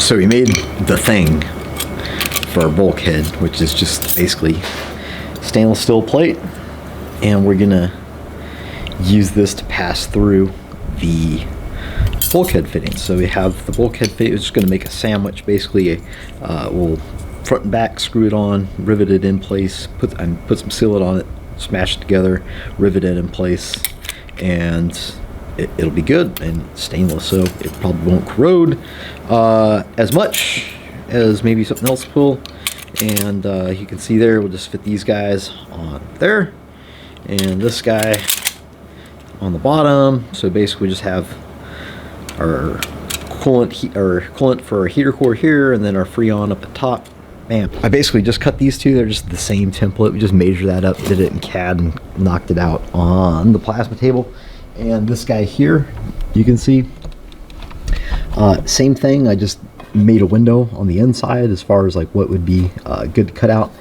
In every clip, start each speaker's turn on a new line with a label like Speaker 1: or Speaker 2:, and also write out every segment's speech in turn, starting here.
Speaker 1: So we made the thing for our bulkhead, which is just basically stainless steel plate, and we're gonna use this to pass through the bulkhead fitting. So we have the bulkhead fitting. We're just gonna make a sandwich. Basically, we'll front and back screw it on, rivet it in place, put some sealant on it, smash it together, rivet it in place, and it'll be good, and stainless, so it probably won't corrode as much as maybe something else will. And you can see there, we'll just fit these guys on there and this guy on the bottom. So basically we just have our coolant for our heater core here, and then our Freon up at top. Bam. I basically just cut these two. They're just the same template. We just measured that up, did it in CAD, and knocked it out on the plasma table. And this guy here, you can see, same thing. I just made a window on the inside as far as like what would be good to cut out.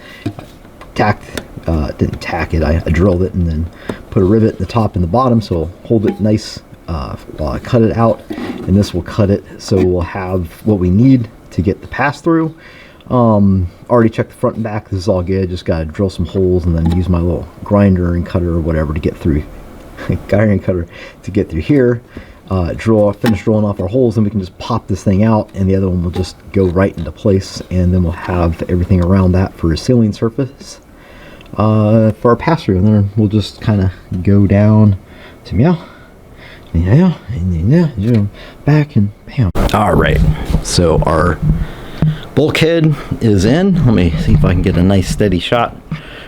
Speaker 1: Didn't tack it, I drilled it and then put a rivet at the top and the bottom, so it'll hold it nice while I cut it out. And this will cut it, so we'll have what we need to get the pass through. Already checked the front and back. This is all good. Just gotta drill some holes and then use my little grinder and cutter or whatever to get through. Grinder and cutter to get through here. Finish drilling off our holes, and we can just pop this thing out, and the other one will just go right into place, and then we'll have everything around that for a sealing surface for our pass through. And then we'll just kind of go down to back and bam. All right, so our bulkhead is in. Let me see if I can get a nice steady shot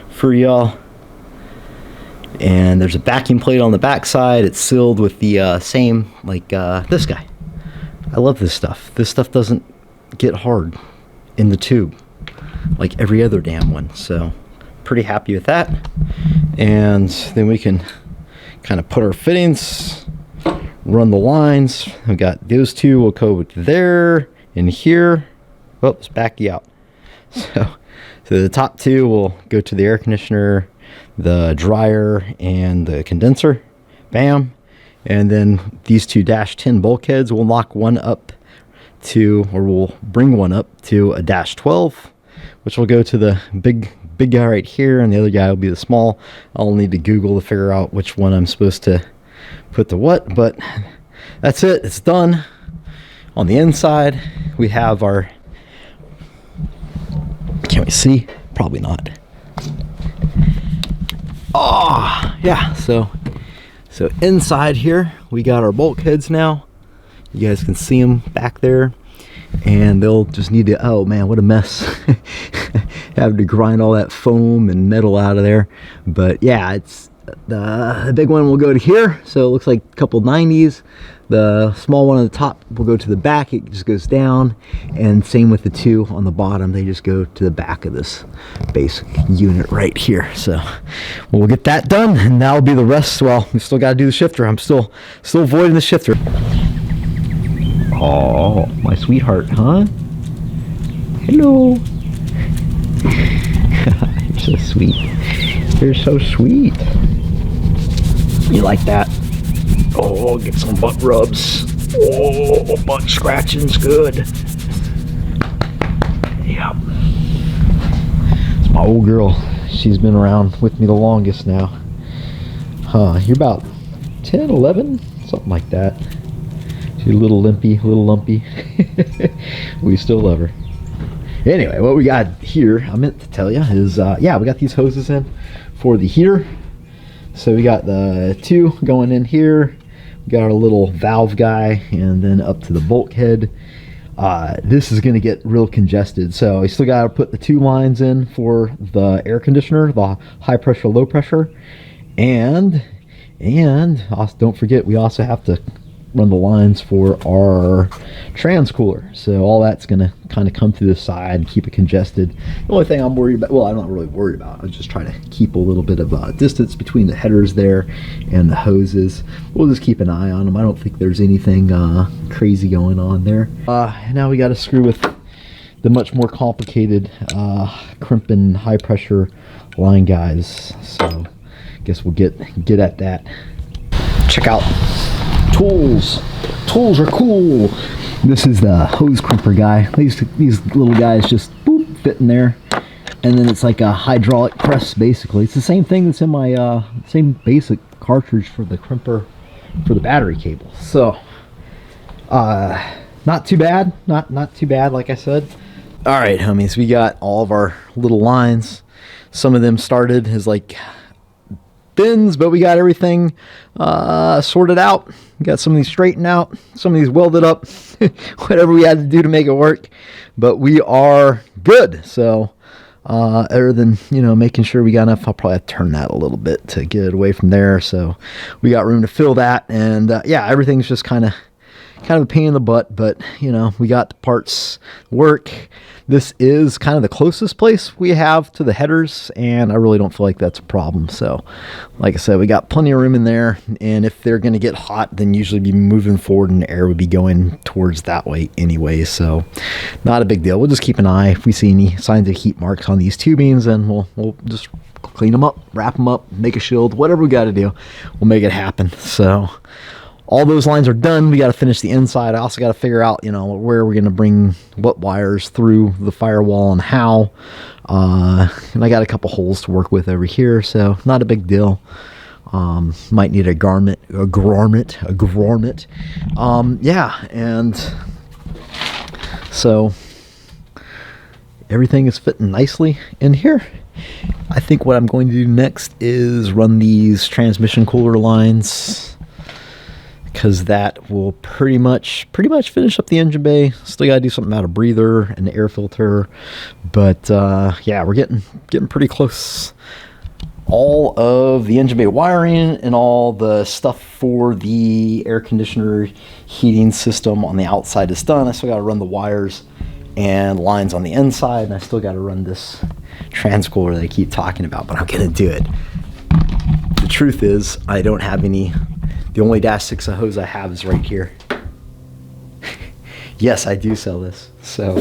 Speaker 1: for y'all. And there's a backing plate on the back side. It's sealed with the same, like this guy. I love this stuff. This stuff doesn't get hard in the tube like every other damn one. So pretty happy with that. And then we can kind of put our fittings, run the lines. We've got those two will go with there and here. Oh, let's back you out. So the top two will go to the air conditioner, the dryer, and the condenser. Bam. And then these two -10 bulkheads, we'll lock one up to, or we'll bring one up to a -12, which will go to the big guy right here, and the other guy will be the small. I'll need to Google to figure out which one I'm supposed to put to what, but that's it. It's done. On the inside, we have our, can we see? Probably not. Oh, yeah, so inside here, we got our bulkheads now. You guys can see them back there, and they'll just need to, oh man, what a mess. Having to grind all that foam and metal out of there. But yeah, it's the big one will go to here, so it looks like a couple 90s. The small one on the top will go to the back. It just goes down, and same with the two on the bottom. They just go to the back of this basic unit right here. So we'll get that done, and that'll be the rest. Well, we still got to do the shifter. I'm still avoiding the shifter. Oh, my sweetheart, huh? Hello. You're so sweet. You're so sweet. You like that? Oh, get some butt rubs. Oh, butt scratching's good. Yep. It's my old girl. She's been around with me the longest now. You're about 10, 11, something like that. She's a little limpy, a little lumpy. We still love her. Anyway, what we got here, I meant to tell you, is yeah, we got these hoses in for the heater. So we got the two going in here. We got our little valve guy, and then up to the bulkhead. This is going to get real congested, so we still got to put the two lines in for the air conditioner, the high pressure, low pressure, and also, don't forget, we also have to run the lines for our trans cooler. So all that's going to kind of come through the side and keep it congested. The only thing I'm worried about, well, I'm not really worried about, I was just trying to keep a little bit of distance between the headers there and the hoses. We'll just keep an eye on them. I don't think there's anything crazy going on there. Now we got to screw with the much more complicated crimping high pressure line guys. So I guess we'll get at that. Check out tools. Tools are cool. This is the hose crimper guy. These little guys just boop, fit in there, and then it's like a hydraulic press basically. It's the same thing that's in my same basic cartridge for the crimper for the battery cable. So not too bad, not too bad, like I said. All right, homies, we got all of our little lines. Some of them started as like bins, but we got everything sorted out. We got some of these straightened out, some of these welded up, whatever we had to do to make it work. But we are good. So other than, you know, making sure we got enough, I'll probably have to turn that a little bit to get it away from there. So we got room to fill that. And yeah, everything's just kind of a pain in the butt, but you know, we got the parts work. This is kind of the closest place we have to the headers, and I really don't feel like that's a problem. So like I said, we got plenty of room in there, and if they're going to get hot, then usually be moving forward and the air would be going towards that way anyway. So not a big deal. We'll just keep an eye. If we see any signs of heat marks on these tubings, then we'll just clean them up, wrap them up, make a shield, whatever we got to do, we'll make it happen. So all those lines are done. We got to finish the inside. I also got to figure out, you know, where we're going to bring what wires through the firewall and how. And I got a couple holes to work with over here, so not a big deal. Might need a garment. Yeah, and so everything is fitting nicely in here. I think what I'm going to do next is run these transmission cooler lines, because that will pretty much finish up the engine bay. Still got to do something about a breather and the air filter, but yeah, we're getting pretty close. All of the engine bay wiring and all the stuff for the air conditioner heating system on the outside is done. I still got to run the wires and lines on the inside, and I still got to run this transcooler that I keep talking about, but I'm gonna do it. The truth is, I don't have any. The only dash 6 of hose I have is right here. Yes, I do sell this. So,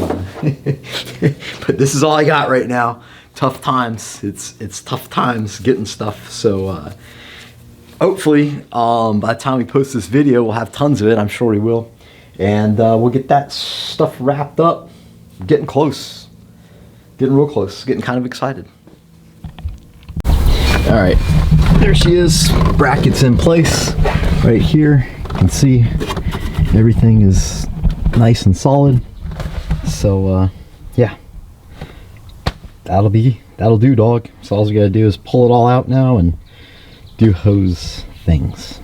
Speaker 1: but this is all I got right now. Tough times. It's tough times getting stuff. So, hopefully, by the time we post this video, we'll have tons of it. I'm sure we will, and we'll get that stuff wrapped up. Getting close. Getting real close. Getting kind of excited. All right, there she is. Brackets in place right here. You can see everything is nice and solid. So yeah, that'll do, dog. So all you gotta do is pull it all out now and do hose things.